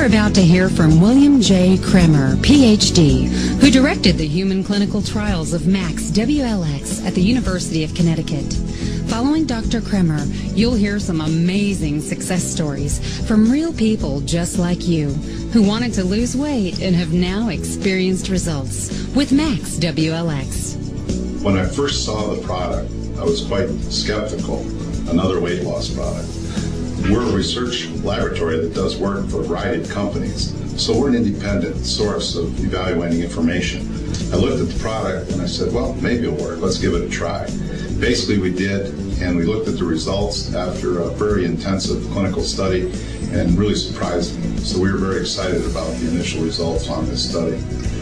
We're about to hear from William J. Kremer, Ph.D., who directed the human clinical trials of MaxWLX at the University of Connecticut. Following Dr. Kremer, you'll hear some amazing success stories from real people just like you who wanted to lose weight and have now experienced results with MaxWLX. When I first saw the product, I was quite skeptical. Another weight loss product. We're a research laboratory that does work for a variety of companies, so we're an independent source of evaluating information. I looked at the product and I said, well, maybe it'll work. Let's give it a try. Basically, we did, and we looked at the results after a very intensive clinical study, and really surprised me. So we were very excited about the initial results on this study.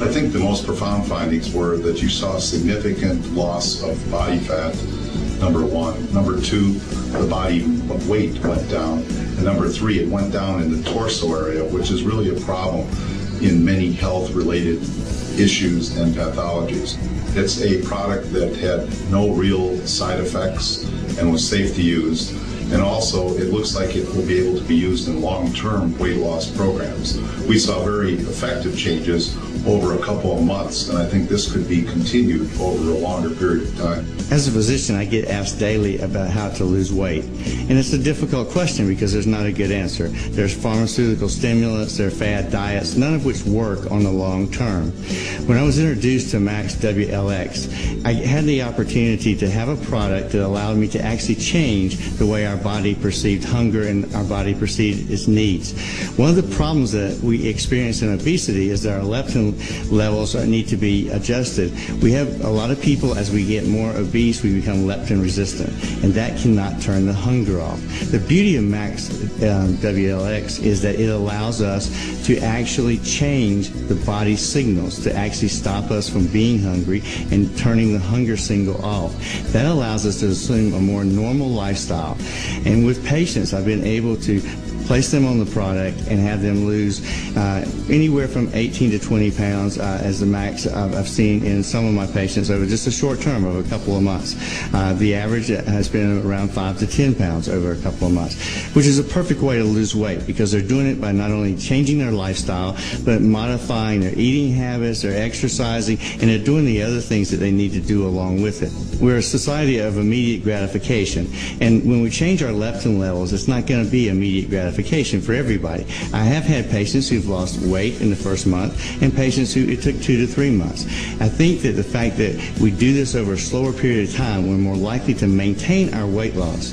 I think the most profound findings were that you saw significant loss of body fat, number one. Number two, the body weight went down. And number three, it went down in the torso area, which is really a problem in many health-related issues and pathologies. It's a product that had no real side effects and was safe to use. And also, it looks like it will be able to be used in long-term weight loss programs. We saw very effective changes over a couple of months, and I think this could be continued over a longer period of time. As a physician, I get asked daily about how to lose weight. And it's a difficult question because there's not a good answer. There's pharmaceutical stimulants, there are fad diets, none of which work on the long term. When I was introduced to MaxWLX, I had the opportunity to have a product that allowed me to actually change the way our body perceived hunger and our body perceived its needs. One of the problems that we experience in obesity is that our leptin levels need to be adjusted. We have a lot of people, as we get more obese, we become leptin resistant, and that cannot turn the hunger off. The beauty of MaxWLX is that it allows us to actually change the body's signals, to actually stop us from being hungry and turning the hunger signal off. That allows us to assume a more normal lifestyle. And with patients, I've been able to place them on the product and have them lose anywhere from 18 to 20 pounds as the max I've seen in some of my patients over just a short term of a couple of months. The average has been around 5 to 10 pounds over a couple of months, which is a perfect way to lose weight because they're doing it by not only changing their lifestyle, but modifying their eating habits, their exercising, and they're doing the other things that they need to do along with it. We're a society of immediate gratification, and when we change our leptin levels, it's not going to be immediate gratification for everybody. I have had patients who've lost weight in the first month and patients who it took 2 to 3 months. I think that the fact that we do this over a slower period of time, we're more likely to maintain our weight loss.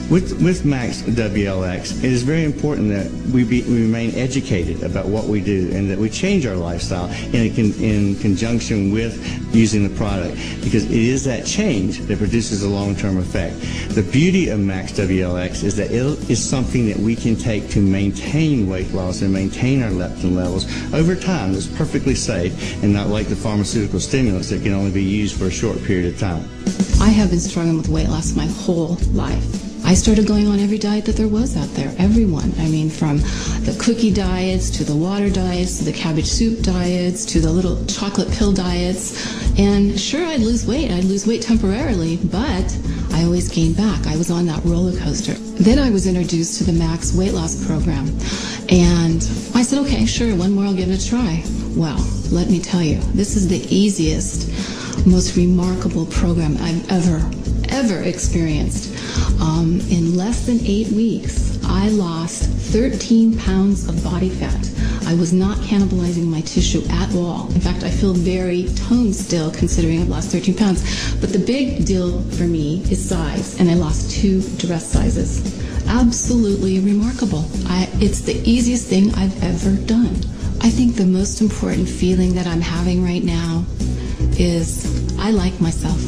With MaxWLX, it is very important that we remain educated about what we do and that we change our lifestyle in conjunction with using the product, because it is that change that produces a long-term effect. The beauty of MaxWLX is that it is something that we can take to maintain weight loss and maintain our leptin levels over time. It's perfectly safe and not like the pharmaceutical stimulants that can only be used for a short period of time. I have been struggling with weight loss my whole life. I started going on every diet that there was out there, everyone. I mean, from the cookie diets to the water diets to the cabbage soup diets to the little chocolate pill diets. And sure, I'd lose weight temporarily, but I always gained back. I was on that roller coaster. Then I was introduced to the Max weight loss program, and I said, okay, sure, one more, I'll give it a try. Well, let me tell you, this is the easiest, most remarkable program I've ever experienced. In less than 8 weeks, I lost 13 pounds of body fat. I was not cannibalizing my tissue at all. In fact, I feel very toned still considering I've lost 13 pounds. But the big deal for me is size, and I lost 2 dress sizes. Absolutely remarkable. It's the easiest thing I've ever done. I think the most important feeling that I'm having right now is I like myself.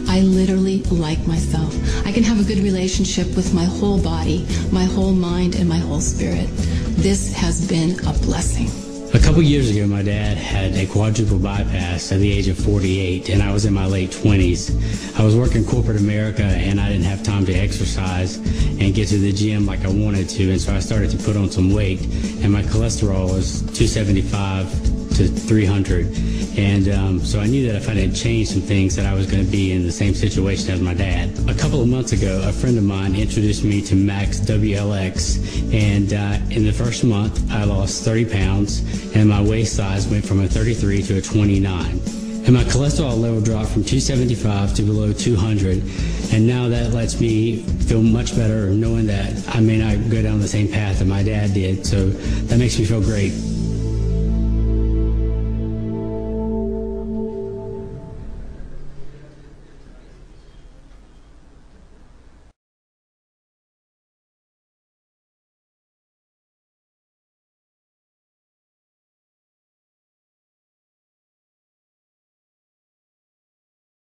I literally like myself. I can have a good relationship with my whole body, my whole mind, and my whole spirit. This has been a blessing. A couple years ago, my dad had a quadruple bypass at the age of 48, and I was in my late 20s. I was working corporate America, and I didn't have time to exercise and get to the gym like I wanted to, and so I started to put on some weight, and my cholesterol was 275, to 300. And so I knew that if I didn't change some things that I was going to be in the same situation as my dad. A couple of months ago, a friend of mine introduced me to MaxWLX, and in the first month I lost 30 pounds and my waist size went from a 33 to a 29. And my cholesterol level dropped from 275 to below 200. And now that lets me feel much better knowing that I may not go down the same path that my dad did. So that makes me feel great.